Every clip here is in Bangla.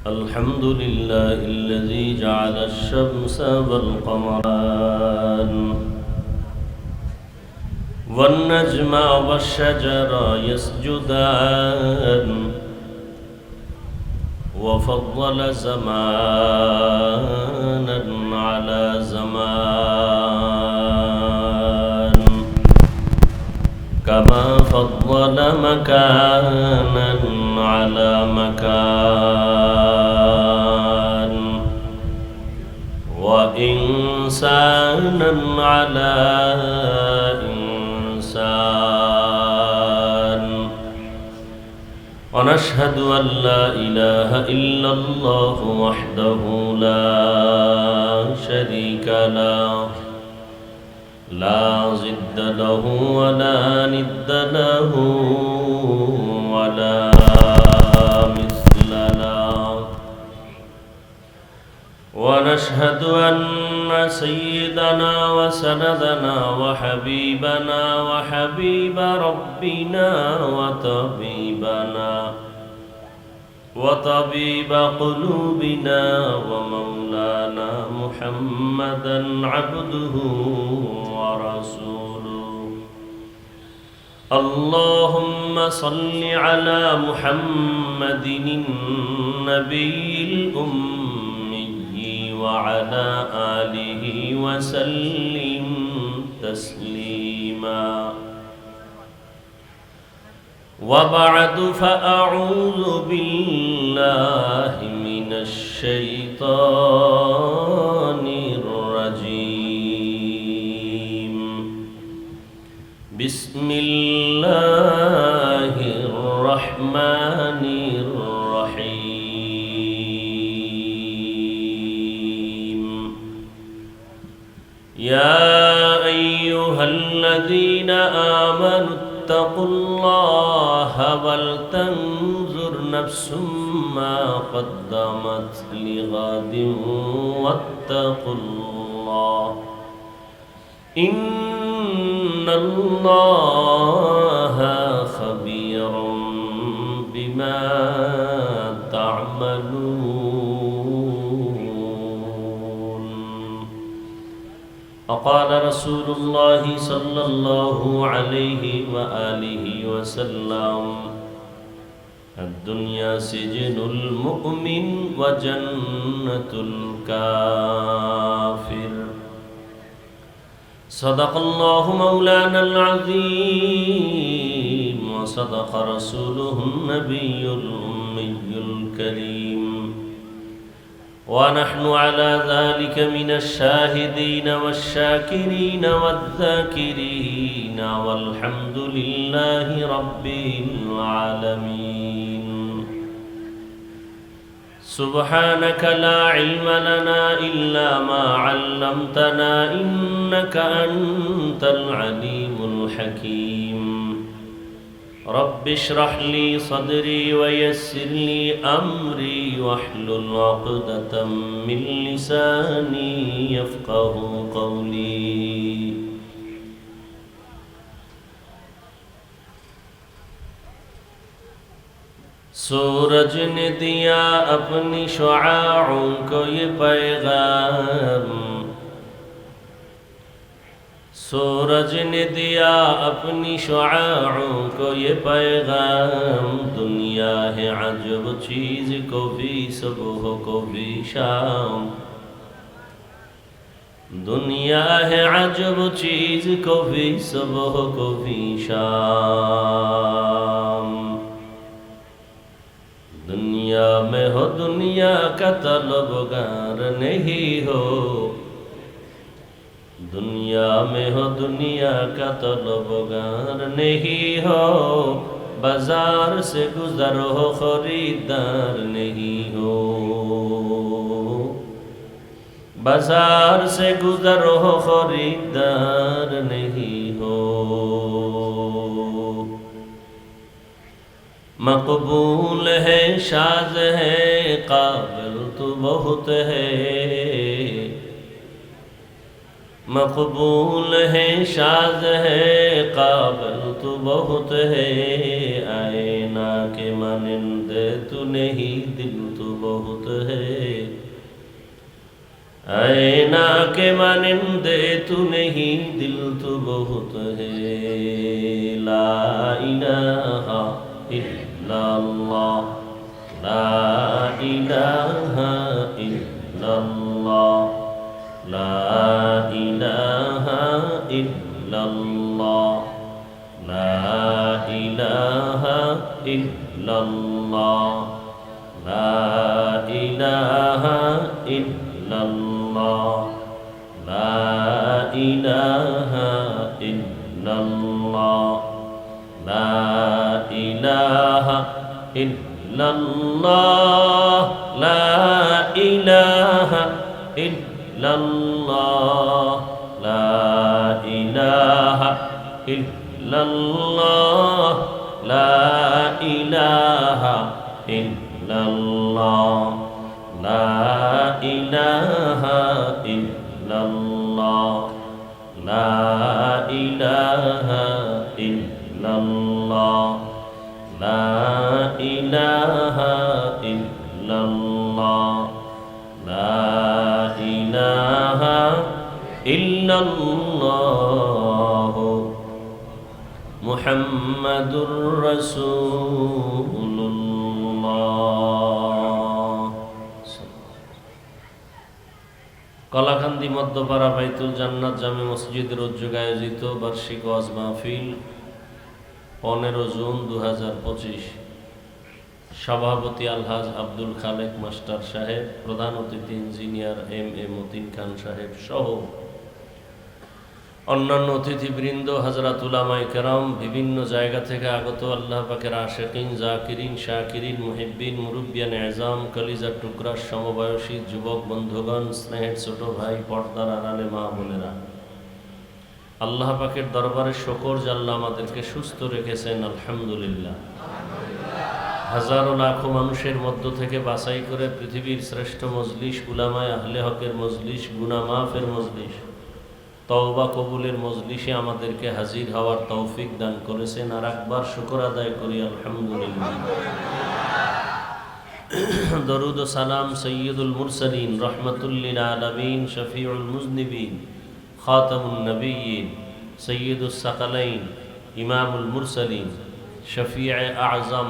الحمد لله الذي جعل الشمس والقمر والنجم والشجر يسجدان وفضل زمانا على زمان كما فضل مكانا على مكان وإنسانا على إنسان ونشهد أن لا إله إلا الله وحده لا شريك له لا ضد له ولا ند له ولا مثل له ونشهد أن سيدنا وسندنا وحبيب ربنا وطبيب قلوبنا ومولانا محمدا عبده ورسوله اللهم صل على محمد النبي الأمي وعلى آله وسلم تسليما وبعد فأعوذ بالله من الشيطان الرجيم بسم الله الرحمن الرحيم يا أيها الذين آمنوا اتقوا الله ولتنظر نفس ما قدمت لغد واتقوا الله إن الله خبير بما تعملون وقال رسول الله صلى الله عليه وآله وسلم الدنيا سجن المؤمن وجنة الكافر صدق الله مولانا العظيم وصدق رسوله النبي الأمي الكريم ونحن على ذلك من الشاهدين والشاكرين والذاكرين والحمد لله رب العالمين سبحانك لا علم لنا إلا ما علمتنا إنك أنت العليم الحكيم رب اشرح لي صدري ويسر لي أمري واحلل عقدة من لساني يفقه قولي सूरज ने दिया अपनी शुआओं को ये पैगाम सूरज ने दिया अपनी शुआओं को ये पैगाम दुनिया है अजब चीज़ को भी सुबह को भी शाम दुनिया है अजब चीज़ को भी सुबह को भी शाम दुनिया में हो दुनिया का तलबगार नहीं हो दुनिया में हो दुनिया का तलबगार नहीं हो बाजार से गुजर हो खरीदार नहीं हो बाजार से गुजर हो खरीदार नहीं हो मकबूल है शाज़ है काबिल तो बहुत है मकबूल है शाद है काबिल तू बहुत है आईना के मानिंदे तू नहीं दिल तू बहुत है आईना के मानिंदे तू नहीं दिल तू बहुत है ला इलाहा इल्लल्लाह ला इलाहा इल्लल्लाह ला इलाहा इल्लल्लाह ला इलाहा इल्लल्लाह ला इलाहा इल्लल्लाह ला इलाहा इल्लल्लाह ला इलाहा इल्लल्लाह ला इलाहा इल्लल्लाह ला इलाहा इल्लल्लाह ला इलाहा इल्लल्लाह ला इलाहा इल्लल्लाह ला इलाहा इल्लल्लाह ला इलाहा इल्लल्लाह ला इलाहा इल्लल्लाह मुहम्मदुर रसूलुल्लाह। কলাকান্দি মধ্যপাড়া বাইতুল জান্নাত জামে মসজিদের উদ্যোগে আয়োজিত বার্ষিক ওয়াজ মাহফিল 15 জুন 2025। সভাপতি আলহাজ আব্দুল খালেক মাস্টার সাহেব, প্রধান অতিথি ইঞ্জিনিয়ার এম.এ. মতিন খান সাহেব সহ অন্যান্য অতিথিবৃন্দ, হযরত উলামায়ে কেরাম, বিভিন্ন জায়গা থেকে আগত আল্লাহ পাকের আশিকিন, জাকিরিন, শাকিরিন, মুহিব্বিন, মুরব্বিয়ান এজাম, কলিজার টুকরা সমবয়সী যুবক বন্ধুগণ, স্নেহের ছোট ভাই, পর্দার আড়ালে মা বোনেরা, আল্লাহ পাকের দরবারে শুকর যে আল্লাহ আমাদেরকে সুস্থ রেখেছেন, আলহামদুলিল্লাহ। হাজারো লাখো মানুষের মধ্য থেকে বাছাই করে পৃথিবীর শ্রেষ্ঠ মজলিস, উলামায়ে আহলে হকের মজলিস, গুনাহ মাফের মজলিস, তওবা কবুলের মজলিসে আমাদেরকে হাজির হওয়ার তৌফিক দান করেছেন। আর একবার শুকর আদায় করি, আলহামদুলিল্লাহ। দরুদ ও সালাম সৈয়দুল মুরসালিন, রহমাতুল লিল আলামিন, শফিউল মুজনিবিন, খাতামুন নবিয়্যিন, সৈয়দুস সাকালাইন, ইমামুল মুরসালিন, শফিয়ে আযম,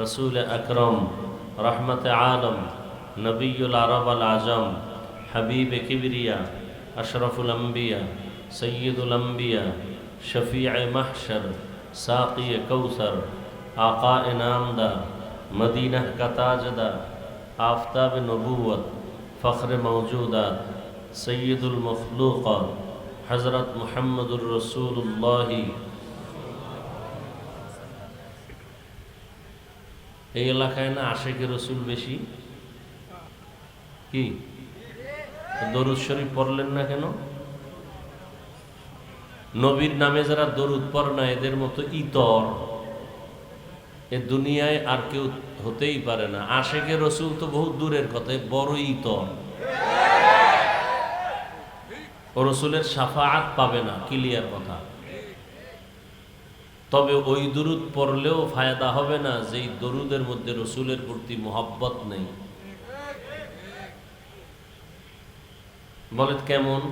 রসুল আকরম, রহমত আলম, নবিয়ুল আরব আল আজম, হাবিব কিবরিয়া, अशरफुल अम्बिया, सय्यदुल अम्बिया, शफीअ महशर, साक़ी कौसर, आका नामदा, मदीना का ताजदा, आफ्ताब नबूवत, फ़ख्र मौजूदात, सय्यदुल मखलूक़ात, हज़रत मुहम्मदुर रसूलुल्लाह। এই এলাকায় না আশিকে রসুল বেশি? কি দরুদ শরীফ পড়লেন না কেন? নবীর নামে যারা দরুদ পড়ে না, এদের মতো ইতর এ দুনিয়ায় আর কেউ হতেই পারে না। আশিকে রসুল তো বহুত দূরের কথা, বড় ইতর। ও রসুলের শাফাআত পাবে না, ক্লিয়ার কথা। তবে ওই দরুদ পড়লেও ফায়দা হবে না যেই দরুদের মধ্যে রসুলের প্রতি মোহাব্বত নেই। বলে কেমন?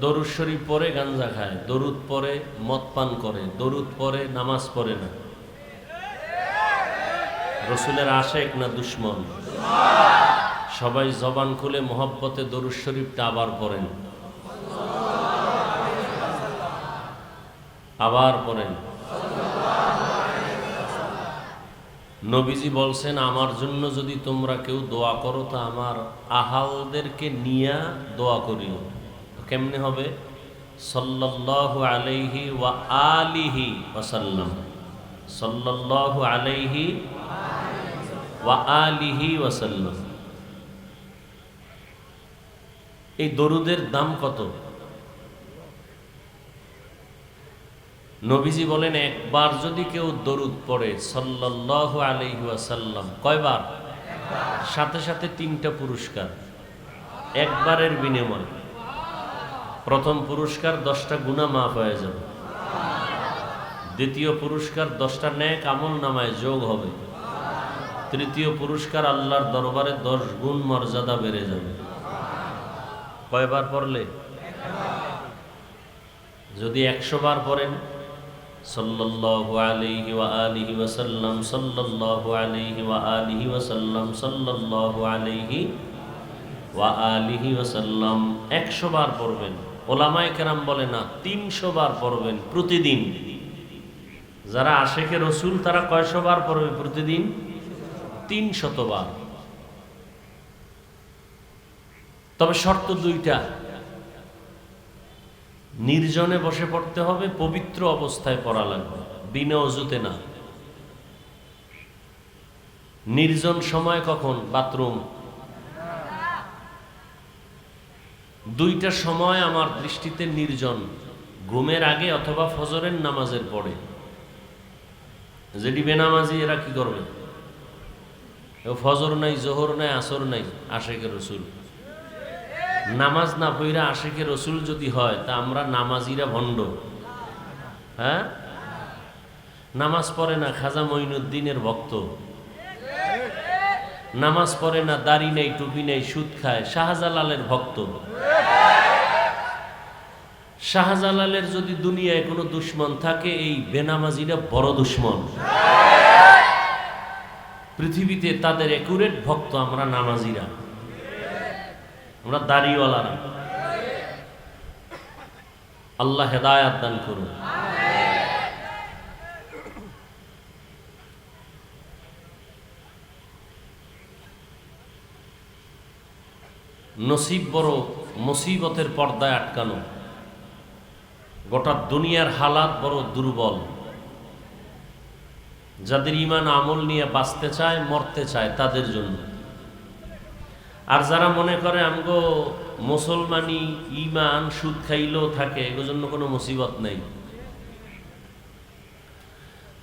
দরুদ শরীফ পড়ে গাঞ্জা খায়, দরুদ পড়ে মদ পান করে, দরুদ পড়ে নামাজ পড়ে না। রসুলের আশেক না দুশ্মন? সবাই জবান খুলে মোহাব্বতে দরুদ শরীফটা আবার পড়েন, আবার পড়েন। নবীজি বলছেন, আমার জন্য যদি তোমরা কেউ দোয়া করো তা আমার আহালদেরকে নিয়া দোয়া করিও। কেমনে হবে? সাল্লাল্লাহু আলাইহি ওয়া আলিহি ওয়াসাল্লাম, সাল্লাল্লাহু আলাইহি ওয়া আলিহি ওয়াসাল্লাম। এই দরুদের দাম কত? নবীজি বলেন, একবার যদি কেউ দরুদ পড়ে সাল্লাল্লাহু আলাইহি ওয়াসাল্লাম, কয়বার? সাথে সাথে 3টা পুরস্কার একবারের বিনিময়। প্রথম পুরস্কার 10টা গুনাহ মাফ হয়ে যাবে, দ্বিতীয় পুরস্কার 10টা নেক আমল নামায় যোগ হবে, তৃতীয় পুরস্কার আল্লাহর দরবারে 10 গুণ মর্যাদা বেড়ে যাবে। কয়বার পড়লে? যদি 100 বার পড়েন, সাল্লাল্লাহু আলাইহি ওয়া আলিহি ওয়া সাল্লাম, সাল্লাল্লাহু আলাইহি ওয়া আলিহি ওয়া সাল্লাম, সাল্লাল্লাহু আলাইহি ওয়া আলিহি ওয়া সাল্লাম 100 বার পড়বেন। ওলামায়ে কেরাম বলে না, 300 বার পড়বেন প্রতিদিন। যারা আশিকে রসুল তারা কয়শো বার পড়বে প্রতিদিন? 300 বার। তবে শর্ত 2টা, নির্জনে বসে পড়তে হবে, পবিত্র অবস্থায় পড়া লাগবে, বিনা অজুতে না। নির্জন সময় কখন? বাথরুম। 2টা সময় আমার দৃষ্টিতে নির্জন, ঘুমের আগে অথবা ফজরের নামাজের পরে। যেটি বেনামাজি এরা কি করবে? ফজর নাই, জোহর নাই, আসর নাই, আশিকে রসুল। নামাজ না পইরা আশিকে রসুল যদি হয় তা আমরা নামাজিরা ভণ্ড। হ্যাঁ, নামাজ পড়ে না খাজা মঈনুদ্দিনের ভক্ত, নামাজ পড়ে না, দাড়ি নেই, টুপি নেই, সুদ খায়, শাহজালালের ভক্ত। শাহজালালের যদি দুনিয়ায় কোনো দুশ্মন থাকে, এই বেনামাজিরা বড় দুশ্মন। পৃথিবীতে তাদের একুরেট ভক্ত আমরা নামাজিরা, আমরা দাড়িওয়ালারা। আল্লাহ হেদায়াত দান করুন। নসিব বড় মুসিবতের পর্দায় আটকানো, গোটা দুনিয়ার হালাত বড় দুর্বল। যাদের ঈমান আমল নিয়ে বাঁচতে চায়, মরতে চায়, তাদের জন্য। আর যারা মনে করে আমগো মুসলমানি ঈমান সুদ খাইলেও থাকে, এগুলোর জন্য কোনো মুসিবত নেই।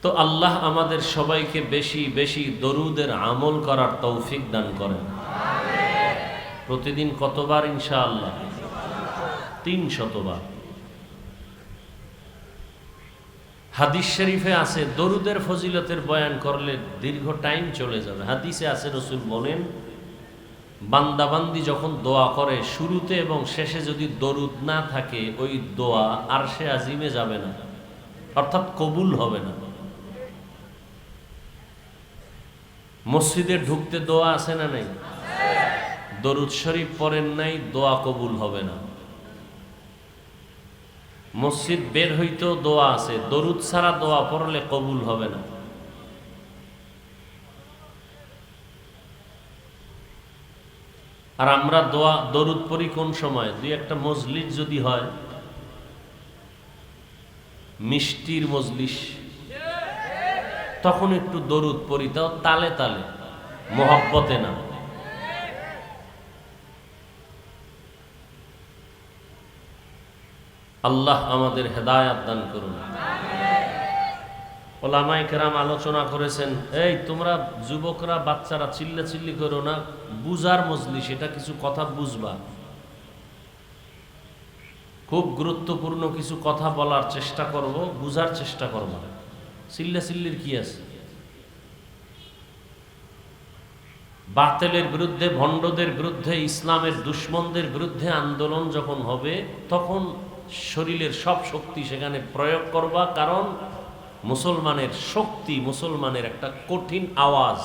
তো আল্লাহ আমাদের সবাইকে বেশি বেশি দরুদের আমল করার তৌফিক দান করেন। প্রতিদিন কতবার? ইনশাআল্লাহ 300 বার। হাদিস শরীফে আছে, দরুদের ফজিলতের বয়ান করলে দীর্ঘ টাইম চলে যাবে। হাদিসে আছে, রাসূল বলেন, বান্দাবান্দি যখন দোয়া করে, শুরুতে এবং শেষে যদি দরুদ না থাকে, ওই দোয়া আরশে আজিমে যাবে না, অর্থাৎ কবুল হবে না। মসজিদে ঢুকতে দোয়া আছে না নাই? দরুদ শরীফ পড়েন নাই, দোয়া কবুল হবে না। মসজিদ বের হইতেও দোয়া আছে, দরুদ ছাড়া দোয়া পড়লে কবুল হবে না। আর আমরা দোয়া দরুদ পড়ি কোন সময়? 2-1টা মজলিস যদি হয়, মিষ্টির মজলিস, তখন একটু দরুদ পড়ি, তাও তালে তালে, মোহাব্বতে না। আল্লাহ আমাদের হেদায়াত দান করুন। ওলামায়ে কেরাম আলোচনা করেছেন, এই তোমরা যুবকরা, বাচ্চারা চিল্লাচিল্লি করো না, বুঝার মজলিস, এটা কিছু কথা বুঝবা। খুব গুরুত্বপূর্ণ কিছু কথা বলার চেষ্টা করব, বুঝার চেষ্টা করবা। চিল্লাচিল্লির কি আছে? বাতিলের বিরুদ্ধে, ভণ্ডদের বিরুদ্ধে, ইসলামের দুশ্মনদের বিরুদ্ধে আন্দোলন যখন হবে, তখন শরীরের সব শক্তি সেখানে প্রয়োগ করবা। কারণ মুসলমানের শক্তি, মুসলমানের একটা কঠিন আওয়াজ,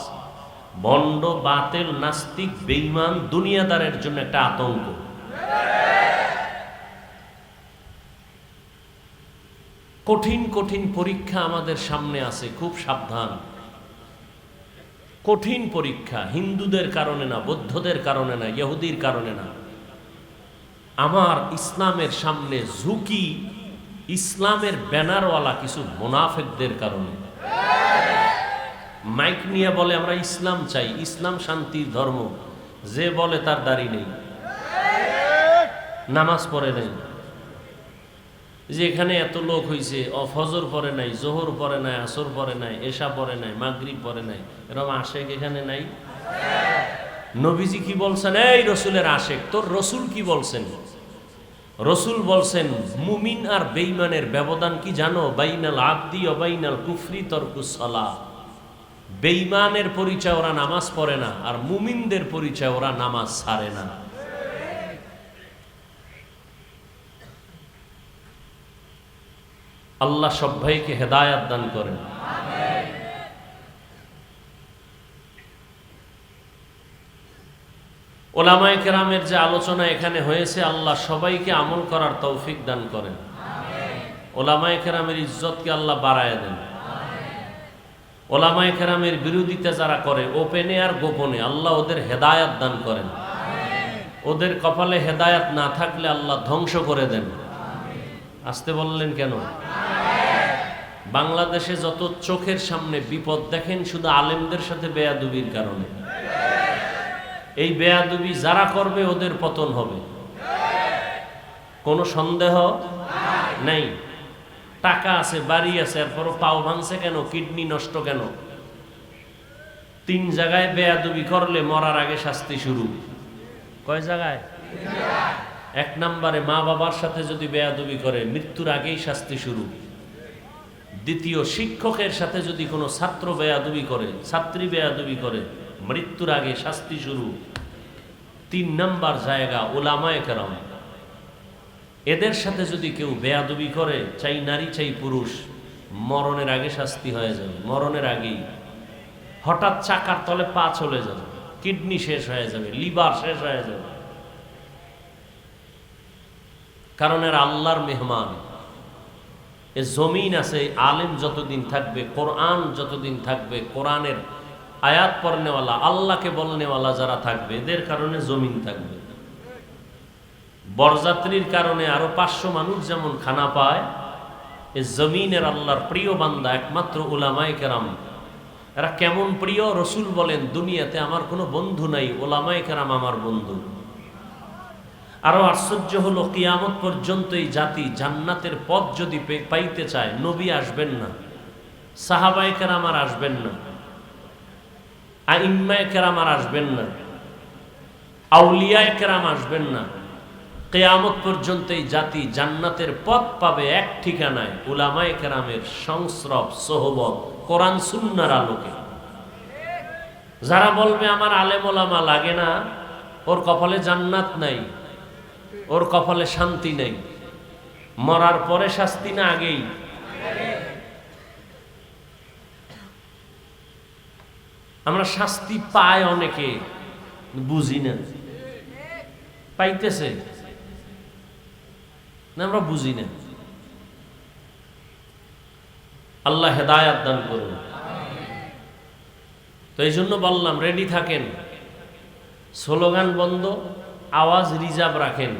ভণ্ড, বাতিল, নাস্তিক, বেঈমান, দুনিয়াদারের জন্য একটা আতঙ্ক। কঠিন কঠিন পরীক্ষা আমাদের সামনে আছে, খুব সাবধান। কঠিন পরীক্ষা, হিন্দুদের কারণে না, বৌদ্ধদের কারণে না, ইহুদির কারণে না। আমার ইসলামের সামনে ঝুঁকি ইসলামের ব্যানারওয়ালা কিছু মুনাফিকদের কারণে। মাইক নিয়ে বলে আমরা ইসলাম চাই, ইসলাম শান্তির ধর্ম, যে বলে তার দাড়ি নেই, নামাজ পড়ে নেই। যে এখানে এত লোক হয়েছে, ফজর পড়ে নাই, জোহর পড়ে নাই, আসর পড়ে নাই, এশা পড়ে নাই, মাগরিব পড়ে নাই, এরকম আশেক এখানে নাই? নবীজি কি বলছেন? এই রসুলের আশেক, তোর রসুল কি বলছেন? রসুল বলছেন মুমিন আর বেঈমানের ব্যবধান কি জানো? বাইনাল আবদি ও বাইনাল কুফরি তরকুস সালাহ। বেঈমানের পরিচয় ওরা নামাজ পড়ে না, আর মুমিনদের পরিচয় ওরা নামাজ ছাড়ে না। আল্লাহ সব ভাইকে হেদায়াত দান করেন। ওলামায়ে কেরামের যে আলোচনা এখানে হয়েছে, আল্লাহ সবাইকে আমল করার তৌফিক দান করেন। ওলামায়ে কেরামের ইজ্জতকে আল্লাহ বাড়ায় দেন। ওলামায়ে কেরামের বিরোধিতা যারা করে ওপেনে আর গোপনে, আল্লাহ ওদের হেদায়াত দান করেন। ওদের কপালে হেদায়াত না থাকলে আল্লাহ ধ্বংস করে দেন। আসতে বললেন কেন? বাংলাদেশে যত চোখের সামনে বিপদ দেখেন, শুধু আলেমদের সাথে বেয়াদবির কারণে। এই বেয়াদবি যারা করবে ওদের পতন হবে, কোনো সন্দেহ নাই। টাকা আছে, বাড়ি আছে, এরপরও পাও ভাঙছে কেন? কিডনি নষ্ট কেন? 3 জায়গায় বেয়াদবি করলে মরার আগে শাস্তি শুরু। কয় জায়গায়? 1 নম্বরে মা বাবার সাথে যদি বেয়াদবি করে মৃত্যুর আগেই শাস্তি শুরু। দ্বিতীয়, শিক্ষকের সাথে যদি কোনো ছাত্র বেয়াদবি করে, ছাত্রী বেয়াদবি করে, মৃত্যুর আগে শাস্তি শুরু। 3 নম্বর জায়গা উলামায়ে কেরাম। এদের সাথে যদি কেউ বেয়াদবি করে, চাই নারী চাই পুরুষ, মরণের আগে শাস্তি হয়ে যাবে। মরণের আগেই হঠাৎ চাকার তলে পা চলে যাবে, কিডনি শেষ হয়ে যাবে, লিভার শেষ হয়ে যাবে। কারণ এরা আল্লাহর মেহমান। এ জমিন আছে, আলেম যতদিন থাকবে, কোরআন যতদিন থাকবে, কোরআনের আয়াত পড়নেওয়ালা, আল্লাহকে বলনেওয়ালা যারা থাকবে, এদের কারণে জমিন থাকবে। বরযাত্রীর কারণে আরো 500 মানুষ যেমন খানা পায়, এ জমিনের আল্লাহর প্রিয় বান্দা একমাত্র উলামায়ে কেরাম। এরা কেমন প্রিয়? রসুল বলেন, দুনিয়াতে আমার কোনো বন্ধু নাই, উলামায়ে কেরাম আমার বন্ধু। আরো আশ্চর্য হলো, কিয়ামত পর্যন্ত এই জাতি জান্নাতের পথ যদি পাইতে চায়, নবী আসবেন না, সাহাবায়ে কেরাম আর আসবেন না, আইম্মায়ে কেরাম আর আসবেন না, আউলিয়ায়ে কেরাম আসবেন না। কিয়ামত পর্যন্ত এই জাতি জান্নাতের পথ পাবে এক ঠিকানায়, উলামায়ে কেরামের সংস্রব, সোহবত, কোরআন সুন্নাহর আলোকে। যারা বলবে আমার আলেম ওলামা লাগে না, ওর কপালে জান্নাত নাই, ওর কপালে শান্তি নেই। মরার পরে শাস্তি না আগেই? আমরা শাস্তি পাই অনেকে, বুঝি না। পাইতেছে না, আমরা বুঝি না। আল্লাহ হেদায়াত দান করুন। তো এই জন্য বললাম, রেডি থাকেন। স্লোগান বন্ধ, আওয়াজ রিজার্ভ রাখেন,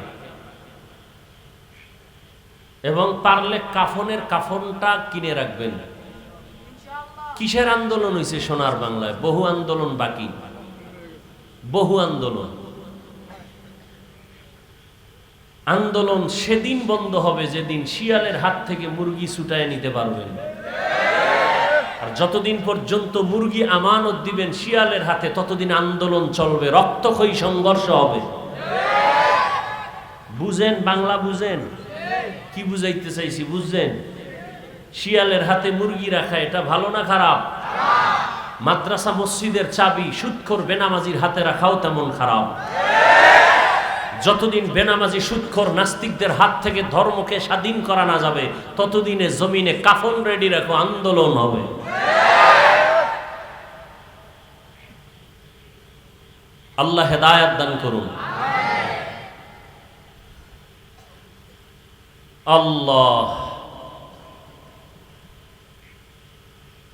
এবং পারলে কাফনটা কিনে রাখবেন। কিসের আন্দোলন হয়েছে সোনার বাংলায়? বহু আন্দোলন বাকি, বহু আন্দোলন। আন্দোলন সেদিন বন্ধ হবে যেদিন শিয়ালের হাত থেকে মুরগি ছুটায় নিতে পারবেন। আর যতদিন পর্যন্ত মুরগি আমানত দিবেন শিয়ালের হাতে, ততদিন আন্দোলন চলবে, রক্তক্ষয়ী সংঘর্ষ হবে। বুঝেন? বাংলা বুঝেন? কি বুঝাইতে চাইছি বুঝছেন? শিয়ালের হাতে মুরগি রাখা এটা ভালো না খারাপ? মাদ্রাসা মসজিদের চাবি সুদখোর বেনামাজির হাতে রাখাও তেমন খারাপ। যতদিন বেনামাজি সুদখোর নাস্তিকদের হাত থেকে ধর্মকে স্বাধীন করা না যাবে, ততদিনে জমিনে কাফন রেডি রাখো, আন্দোলন হবে। আল্লাহ হেদায়াত দান করুন। আল্লাহ।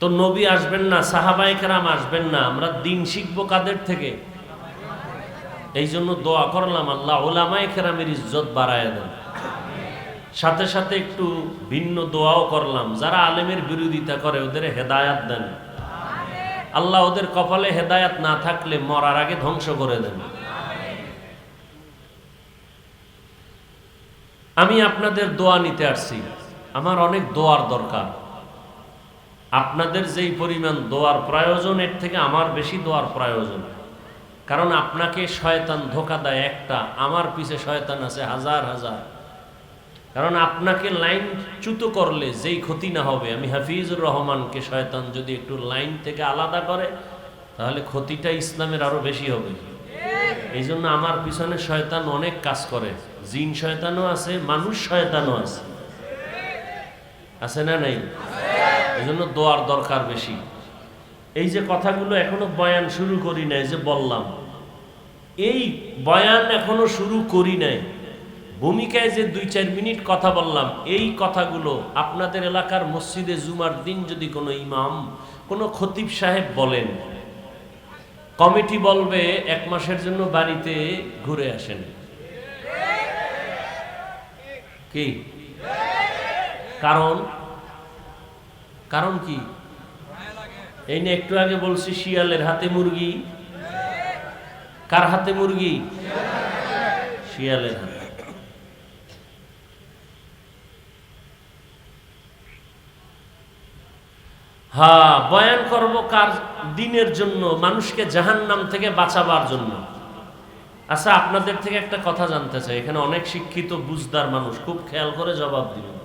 তো নবী আসবেন না, সাহাবায়ে কেরাম আসবেন না, আমরা দিন শিখবো কাদের থেকে? এই জন্য দোয়া করলাম, আল্লাহ উলামায়ে কেরামের ইজ্জত বাড়ায় দেন। সাথে সাথে একটু ভিন্ন দোয়াও করলাম, যারা আলেমের বিরোধিতা করে ওদের হেদায়াত দেন। আল্লাহ ওদের কপালে হেদায়াত না থাকলে মরার আগে ধ্বংস করে দেন। আমি আপনাদের দোয়া নিতে আসছি, আমার অনেক দোয়ার দরকার। আপনাদের যেই পরিমাণ দোয়ার প্রয়োজন, এর থেকে আমার বেশি দোয়ার প্রয়োজন। কারণ আপনাকে শয়তান ধোঁকা দেয় একটা, আমার পিছে শয়তান আছে হাজার হাজার। কারণ আপনাকে লাইনচ্যুত করলে যেই ক্ষতি না হবে, আমি হাফিজুর রহমানকে শয়তান যদি একটু লাইন থেকে আলাদা করে তাহলে ক্ষতিটা ইসলামের আরো বেশি হবে। এই জন্য আমার পিছনে শয়তান অনেক কাজ করে, জিন শয়তানও আছে, মানুষ শয়তানও আছে, আছে না নাই? এই জন্য দোয়ার দরকার বেশি। এই যে কথাগুলো এখনো বয়ান শুরু করি নাই, যে বললাম এই বয়ান এখনো শুরু করি নাই, ভূমিকায় যে 2-4 মিনিট কথা বললাম, এই কথাগুলো আপনাদের এলাকার মসজিদে জুমার দিন যদি কোনো ইমাম, কোনো খতিব সাহেব বলেন, কমিটি বলবে 1 মাসের জন্য বাড়িতে ঘুরে আসেন। কি কারণ? কারণ কি? এই নিয়ে একটু আগে বলছি শিয়ালের হাতে মুরগি। কার হাতে মুরগি? শিয়ালের হাতে। হ্যাঁ, বয়ান করব কার? দিনের জন্য, মানুষকে জাহান্নাম থেকে বাঁচাবার জন্য। আচ্ছা, আপনাদের থেকে একটা কথা জানতে চাই, এখানে অনেক শিক্ষিত বুঝদার মানুষ, খুব খেয়াল করে জবাব দিবেন।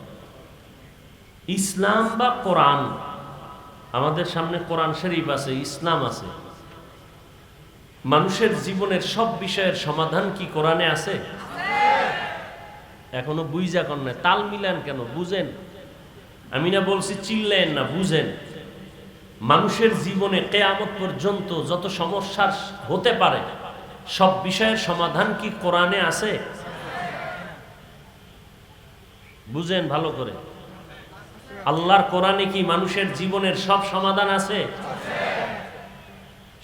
ইসলাম বা কোরআন, আমাদের সামনে কোরআন শরীফ আছে, ইসলাম আছে, মানুষের জীবনের সব বিষয়ের সমাধান কি কোরআনে আছে? এখনো বুঝা কর না, তাল মিলান কেন? বুঝেন। আমি না বলছি চিল্লেন না, বুঝেন। মানুষের জীবনে কিয়ামত পর্যন্ত যত সমস্যার হতে পারে সব বিষয়ের সমাধান কি কোরআনে আছে? বুঝেন ভালো করে। আল্লাহর কোরআনে কি মানুষের জীবনের সব সমাধান আছে?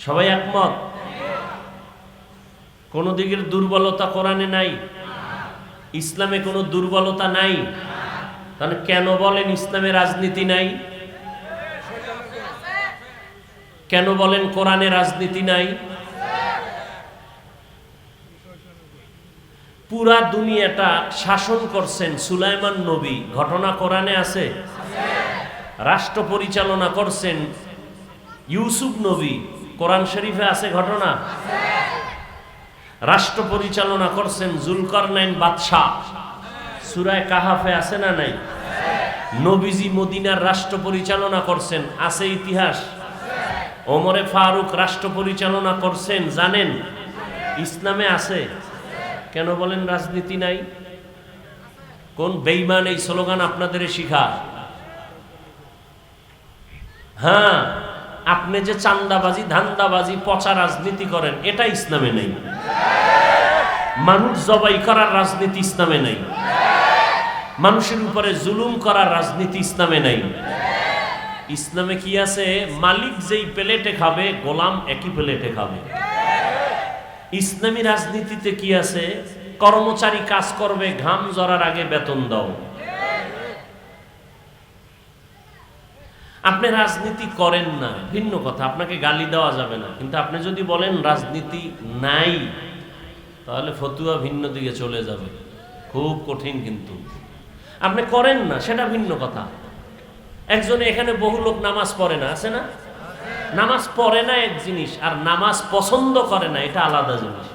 সবাই একমত? কোন দিকের দুর্বলতা কোরআনে নাই? ইসলামে কোনো দুর্বলতা নাই? তাহলে কেন বলেন ইসলামে রাজনীতি নাই? কেন বলেন কোরআনে রাজনীতি নাই? পুরা দুনিয়াটা শাসন করছেন সুলাইমান নবী, ঘটনা কোরআনে আছে। রাষ্ট্র পরিচালনা করছেন ইউসুফ নবী, কোরআন শরীফে আছে ঘটনা। রাষ্ট্র পরিচালনা করছেন জুলকারনাইন বাদশাহ, সূরা কাহাফে আছে না নাই? নবীজি মদিনার রাষ্ট্র পরিচালনা করছেন, আছে ইতিহাস। ওমরে ফারুক রাষ্ট্র পরিচালনা করছেন, জানেন? ইসলামে আছে। কেন বলেন রাজনীতি নাই? কোন বেঈমান এই স্লোগান আপনাদের শিখায়? হ্যাঁ, আপনি যে চান্দাবাজি, ধান্দাবাজি, পচা রাজনীতি করেন, এটা ইসলামে নেই। মানুষ জবাই করার রাজনীতি ইসলামে নেই। মানুষের উপরে জুলুম করার রাজনীতি ইসলামে নেই। ইসলামে কি আছে? মালিক যেই প্লেটে খাবে, গোলাম একই প্লেটে খাবে। ইসলামী রাজনীতিতে কি আছে? কর্মচারী কাজ করবে, ঘাম ঝরার আগে বেতন দাও। আপনি রাজনীতি করেন না, ভিন্ন কথা, আপনাকে গালি দেওয়া যাবে না। কিন্তু আপনি যদি বলেন রাজনীতি নাই, তাহলে ফতুয়া ভিন্ন দিকে চলে যাবে, খুব কঠিন। কিন্তু আপনি করেন না, সেটা ভিন্ন কথা। একজনে এখানে বহু লোক নামাজ পড়ে না, আছে না? নামাজ পড়ে না এক জিনিস, আর নামাজ পছন্দ করে না এটা আলাদা জিনিস।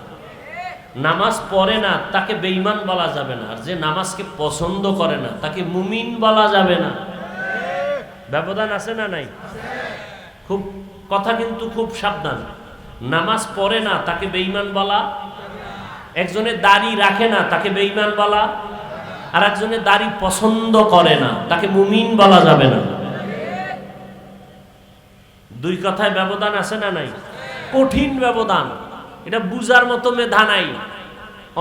নামাজ পড়ে না তাকে বেঈমান বলা যাবে না, আর যে নামাজকে পছন্দ করে না তাকে মুমিন বলা যাবে না। ব্যবধান আছে না নাই? খুব কথা কিন্তু খুব সাবধান। নামাজ পড়ে না তাকে বেঈমান বলা, একজনের দাড়ি রাখে না তাকে বেঈমান বলা, আর একজনের দাড়ি পছন্দ করে না তাকে মুমিন বলা যাবে না। দুই কথায় ব্যবধান আছে না নাই? কঠিন ব্যবধান। এটা বুঝার মতো মেধা নাই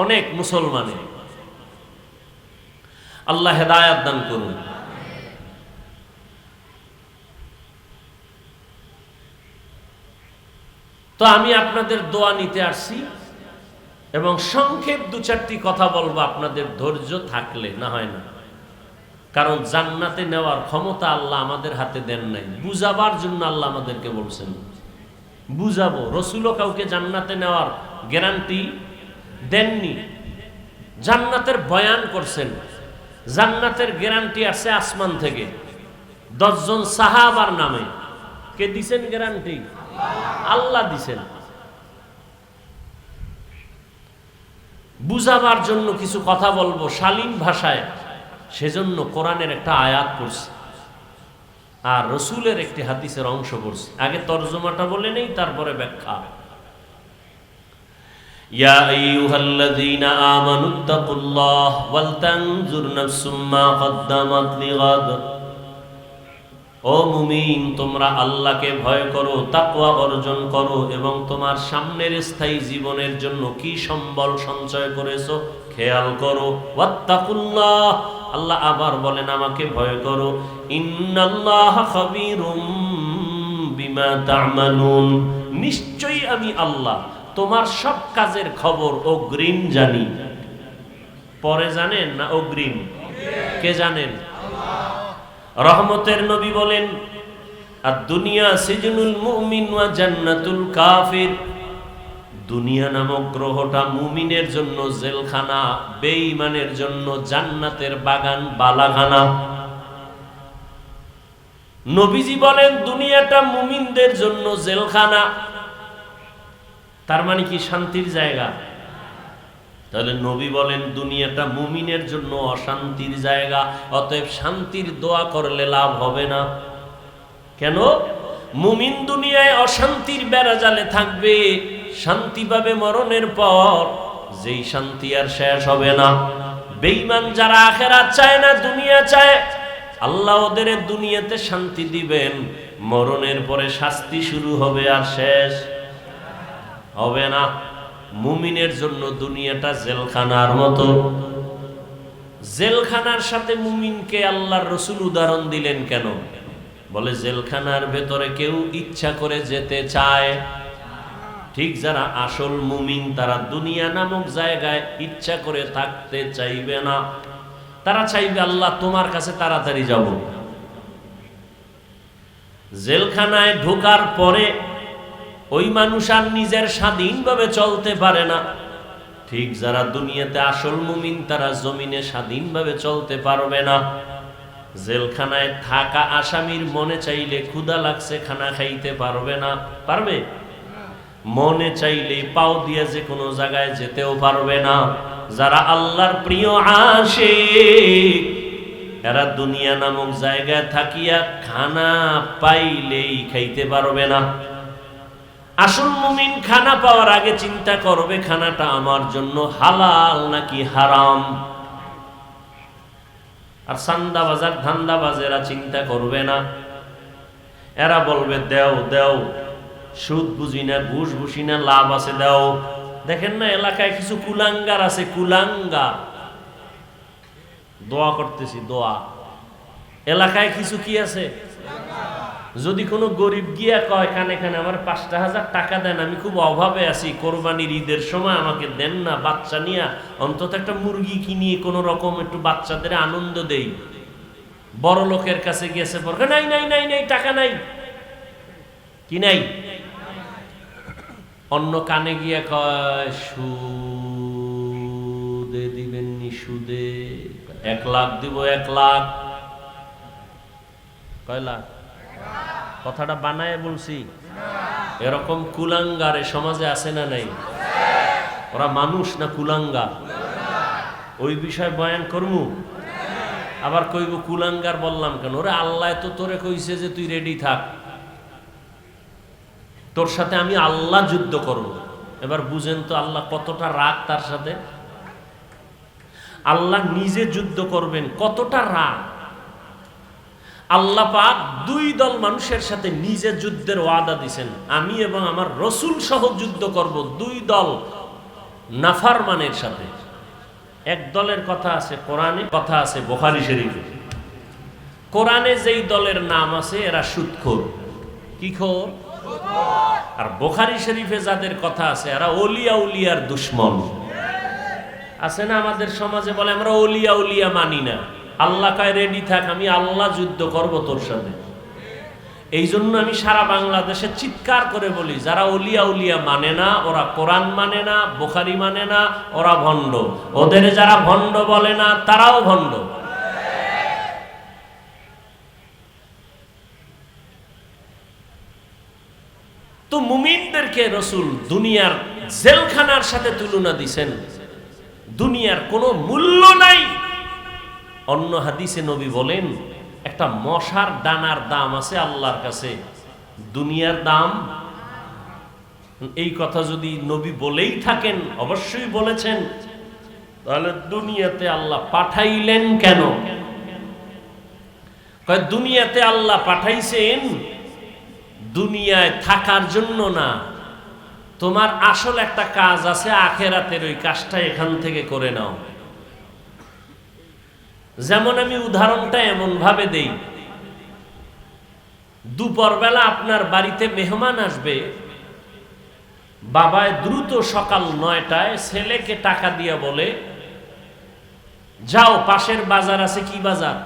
অনেক মুসলমানের। আল্লাহ হেদায়েত দান করুন। তো আমি আপনাদের দোয়া নিতে আসছি এবং সংক্ষেপ 2-4টি কথা বলবো, আপনাদের ধৈর্য থাকলে, না হয় না। কারণ জান্নাতে নেওয়ার ক্ষমতা আল্লাহ আমাদের হাতে দেন নাই, বুঝাবার জন্য আল্লাহ আমাদেরকে বলছেন বুঝাবো। রসুলও কাউকে জান্নাতে নেওয়ার গ্যারান্টি দেননি, জান্নাতের বয়ান করছেন। জান্নাতের গ্যারান্টি আসছে আসমান থেকে 10 জন সাহাবার নামে। কে দিছেন গ্যারান্টি? আল্লাহ দিছেন। বুঝাবার জন্য কিছু কথা বলবো শালীন ভাষায়, সেজন্য কোরআনের একটা আয়াত পড়ছি আর রসুলের একটি হাদিসের অংশ পড়ছি। আগে তরজমাটা বলে নেই, তারপরে ব্যাখ্যা। ইয়া আইয়ুহাল্লাযীনা আমানুত্তাকুল্লাহ ওয়াল তানজুর নাফসুম মা কদ্দামাত লিগাদ। ও মুমিন, তোমরা আল্লাহকে ভয় করো, তাকওয়া অর্জন করো এবং তোমার সামনের স্থায়ী জীবনের জন্য কি সম্বল সঞ্চয় করেছো খেয়াল করো। ওয়াত্তাকুল্লাহ, আল্লাহ আবার বলেন আমাকে ভয় করো। ইন্নাল্লাহা খাবীরুম বিমা তা'মালুন, নিশ্চয়ই আমি আল্লাহ তোমার সব কাজের খবর অগ্রিম জানি। পরে জানেন না অগ্রিম? কে জানেন? রহমতের নবী বলেন, আর দুনিয়া সিজনুল মুমিন ওয়া জান্নাতুল কাফির। দুনিয়া নামক গ্রহটা মুমিনের জন্য জেলখানা, বেঈমানের জন্য জান্নাতের বাগান বালাখানা। নবীজি বলেন দুনিয়াটা মুমিনদের জন্য জেলখানা, তার মানে কি শান্তির জায়গা? তাহলে নবী বলেন দুনিয়াটা মুমিনের জন্য অশান্তির জায়গা, অতএব শান্তির দোয়া করলে লাভ হবে না। কেন? মুমিন দুনিয়ায় অশান্তির বেড়াজালে থাকবে, শান্তি পাবে মরণের পর, যেই শান্তি আর শেষ হবে না। বেঈমান যারা আখিরাত চায় না, দুনিয়া চায়, আল্লাহ ওদের দুনিয়াতে শান্তি দিবেন, মরণের পরে শাস্তি শুরু হবে আর শেষ হবে না। মুমিনের জন্য দুনিয়াটা জেলখানার মতো। জেলখানার সাথে মুমিনকে আল্লাহর রাসূল উদাহরণ দিলেন কেন? বলে জেলখানার ভেতরে কেউ ইচ্ছা করে যেতে চায়, ঠিক যারা আসল মুমিন তারা দুনিয়া নামক জায়গায় ইচ্ছা করে থাকতে চাইবে না। তারা চাইবে আল্লাহ তোমার কাছে তাড়াতাড়ি যাব। জেলখানায় ঢোকার পরে ওই মানুষ আর নিজের স্বাধীনভাবে চলতে পারে না। ঠিক যারা দুনিয়াতে আসল মুমিন তারা জমিনে স্বাধীনভাবে চলতে পারবে না। জেলখানায় থাকা আসামির মনে চাইলে ক্ষুধা লাগছে খানা খাইতে পারবে না, পারবে? মনে চাইলে পাও দিয়ে যে কোনো জায়গায় যেতেও পারবে না। যারা আল্লাহর প্রিয় আশিক এরা দুনিয়া নামক জায়গায় থাকিয়া খানা পাইলেই খাইতে পারবে না। আসল মুমিন খানা পাওয়ার আগে চিন্তা করবে খানাটা আমার জন্য হালাল নাকি হারাম। আর সান্দাবাজার ধান্দাবাজেরা চিন্তা করবে না, এরা বলবে দেও দেও, সুদ বুঝি না, ঘুষ বুঝি না, লাভ আছে দাও। দেখেন না এলাকায় কিছু কুলাঙ্গার আছে, কুলাঙ্গার। দোয়া করতেছি, দোয়া। এলাকায় কিছু কি আছে? যদি কোনো গরিব গিয়া কয় কানে কানে আমার ৫,০০০ টাকা দেন, আমি খুব অভাবে আছি, কোরবানির ঈদের সময় আমাকে দেন না, বাচ্চা নিয়ে অন্তত একটা মুরগি কিনিয়ে কোনো রকম একটু বাচ্চাদের আনন্দ দেই। বড় লোকের কাছে গিয়েছে পরে নাই নাই নাই নাই টাকা নাই, কি নাই? অন্য কানে গিয়া কয় সুদে দিবেন নি, সুদে ১ লাখ দিব, ১ লাখ। কয় লাখ? কথাটা বানায় বলছি। এরকম কুলাঙ্গার এ সমাজে আছে না নাই? ওরা মানুষ না কুলাঙ্গার? ওই বিষয় বয়ান করমু। আবার কইব কুলাঙ্গার বললাম কেন? ওরে আল্লাহ তো তোরে কইছে যে তুই রেডি থাক, তোর সাথে আমি আল্লাহ যুদ্ধ করব। এবার বুঝেন তো আল্লাহ কতটা রাগ তার সাথে। আল্লাহ নিজে যুদ্ধ করবেন, কতটা রাগ। আল্লাহ পাক ২ দল মানুষের সাথে নিজে যুদ্ধের ওয়াদা দিছেন, আমি এবং আমার রসুল সহ যুদ্ধ করব ২ দল নাফরমানের সাথে। এক দলের কথা আছে কোরআনে, কথা আছে বুখারী শরীফে। কোরআনে যেই দলের নাম আছে এরা সুদখোর। কি খোর? আর বুখারী শরীফে যাদের কথা আছে এরা ওলিয়া উলিয়ার দুশমন। আছে না আমাদের সমাজে বলে আমরা ওলিয়া উলিয়া মানি না। আল্লাহ কয় রেডি থাক, আমি আল্লাহ যুদ্ধ করব তোর সাথে। এই জন্য আমি সারা বাংলাদেশে চিৎকার করে বলি যারা ওলিয়া উলিয়া মানে না, ওরা কোরআন মানে না, বুখারী মানে না, ওরা ভণ্ড। ওদের যারা ভণ্ড বলে না তারাও ভণ্ড। তো মুমিনদেরকে রাসূল দুনিয়ার জেলখানার সাথে তুলনা দিছেন। দুনিয়ার কোনো মূল্য নাই, অন্য হাদিসে নবী বলেন, একটা মশার ডানার দাম আছে আল্লাহর কাছে, দুনিয়ার দাম। এই কথা যদি নবী বলেই থাকেন, অবশ্যই বলেছেন, তাহলে দুনিয়াতে আল্লাহ পাঠাইলেন কেন? কয় দুনিয়াতে আল্লাহ পাঠাইছেন দুনিয়ায় থাকার জন্য না, তোমার আসল একটা কাজ আছে আখেরাতের, ওই কাজটা এখান থেকে করে নাও। যেমন আমি উদাহরণটা এমন ভাবে দেই, দুপুরবেলা আপনার বাড়িতে মেহমান আসবে, বাবায় দ্রুত সকাল 9টায় ছেলেকে টাকা দিয়ে বলে, যাও পাশের বাজার আছে, কি বাজার?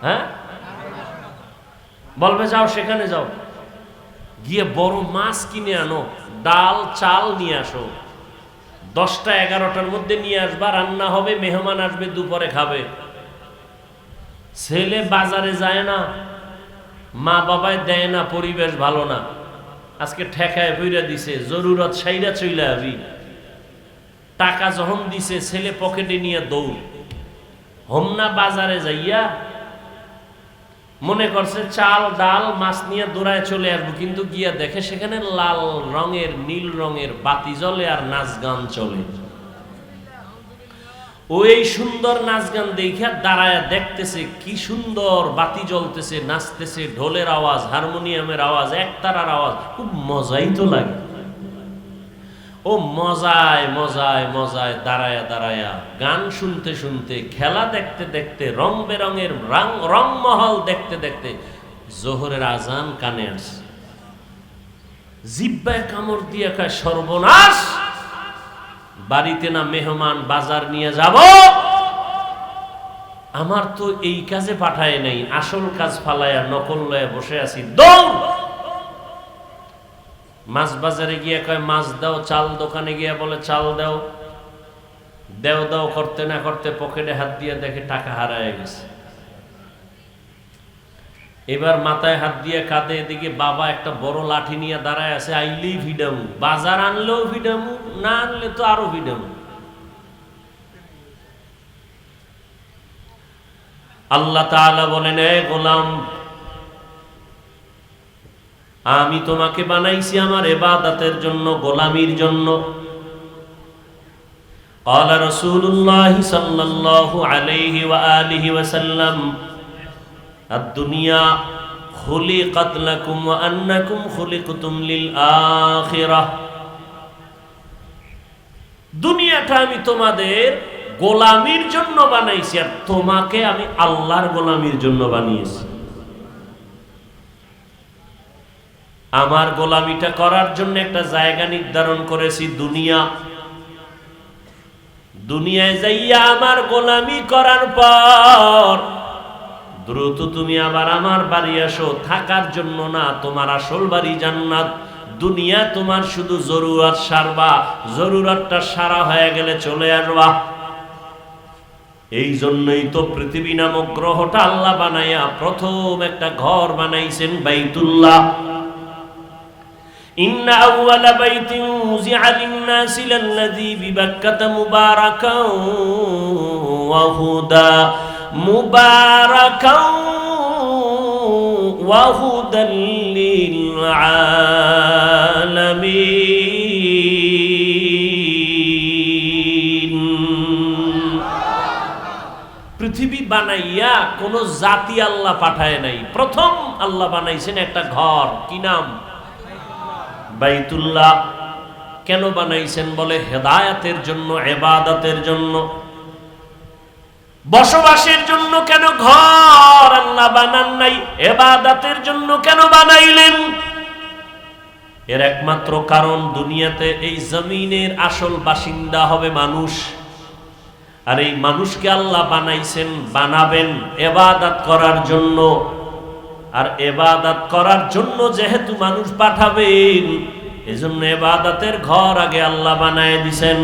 হ্যাঁ, বলবে যাও সেখানে যাও, গিয়ে বড় মাছ কিনে আনো, ডাল চাল নিয়ে আসো, 10টা 11টার মধ্যে নিয়ে আসবা, রান্না হবে, মেহমান আসবে, দুপুরে খাবে। ছেলে বাজারে যায় না, মা বাবায় দেয় না, পরিবেশ ভালো না, আজকে ঠেকায় ফিরে দিছে, জরুরত সাইরা চইলা আবি। টাকা যখন দিছে ছেলে পকেটে নিয়ে দৌড়, হোমনা বাজারে যাইয়া মনে করছে চাল ডাল মাছ নিয়ে দৌড়ায় চলে আসবো, কিন্তু গিয়া দেখে সেখানে লাল রঙের নীল রঙের বাতি জ্বলে আর নাচ গান চলে। ওই সুন্দর নাচ গান দেখা দাঁড়ায় দেখতেছে, কি সুন্দর বাতি জ্বলতেছে, নাচতেছে, ঢোলের আওয়াজ, হারমোনিয়ামের আওয়াজ, একতারার আওয়াজ, খুব মজাই তো লাগে। ও মজায় মজায় মজায় দাঁড়ায়া দাঁড়ায়া গান শুনতে শুনতে, খেলা দেখতে দেখতে, রং বেরঙের রংমহল দেখতে দেখতে জোহরের আজান কানে আসে। জিব্বায় কামড় দিয়ে কয়, সর্বনাশ, বাড়িতে না মেহমান, বাজার নিয়ে যাব, আমার তো এই কাজে পাঠায় নাই, আসল কাজ ফালায়া নকল লয়ে বসে আছি। দৌড় মাছ বাজারে গিয়ে কয় মাছ দাও, চাল দোকানে গিয়ে বলে চাল দাও, দেও দাও করতে না করতে পকেটে হাত দিয়ে দেখে টাকা হারায় গেছে। এবার মাথায় হাত দিয়ে কাঁদে, এদিকে বাবা একটা বড় লাঠি নিয়ে দাঁড়ায় আছে, আইলেই ভিডামু, বাজার আনলেও ভিডামু, না আনলে তো আরো ভিডামু। আল্লাহ তাআলা বলেন, এ গোলাম, আমি তোমাকে বানাইছি আমার ইবাদতের জন্য, গোলামির জন্য। قال رسول الله صلى الله عليه وآله وسلم الدنيا خلقت لكم وأنكم خلقتم للآخرة। দুনিয়াটা আমি তোমাদের গোলামির জন্য বানাইছি, আর তোমাকে আমি আল্লাহর গোলামির জন্য বানিয়েছি। আমার গোলামিটা করার জন্য একটা জায়গা নির্ধারণ করেছি, দুনিয়া। দুনিয়ায় যাইয়া আমার গোলামি করার পর দ্রুত তুমি আবার আমার বাড়ি আসো, থাকার জন্য না, তোমার আসল বাড়ি জান্নাত। দুনিয়া তোমার শুধু জরুরত সারবা, জরুরতটা সারা হয়ে গেলে চলে আসবা। এই জন্যই তো পৃথিবী নামক গ্রহটা আল্লাহ বানাইয়া প্রথম একটা ঘর বানাইছেন, বাইতুল্লাহ। إن أول بيت وزع للناس للذي ببكة مباركا وهدى للعالمين। পৃথিবী বানাইয়া কোন জাতি আল্লাহ পাঠায় নাই, প্রথম আল্লাহ বানাইছেন একটা ঘর, কি নাম? বাইতুল্লাহ। কেন বানাইছেন? বলে হেদায়েতের জন্য, ইবাদতের জন্য, বসবাসের জন্য। কেন ঘর আল্লাহ বানান নাই? ইবাদতের জন্য কেন বানাইলেন? এর একমাত্র কারণ, দুনিয়াতে এই জমিনের আসল বাসিন্দা হবে মানুষ, আর এই মানুষকে আল্লাহ বানাইছেন, বানাবেন ইবাদত করার জন্য। আর ইবাদত করার জন্য যেহেতু মানুষ পাঠাবেন, এজন্য ইবাদতের ঘর আগে আল্লাহ বানায় দিয়েছেন।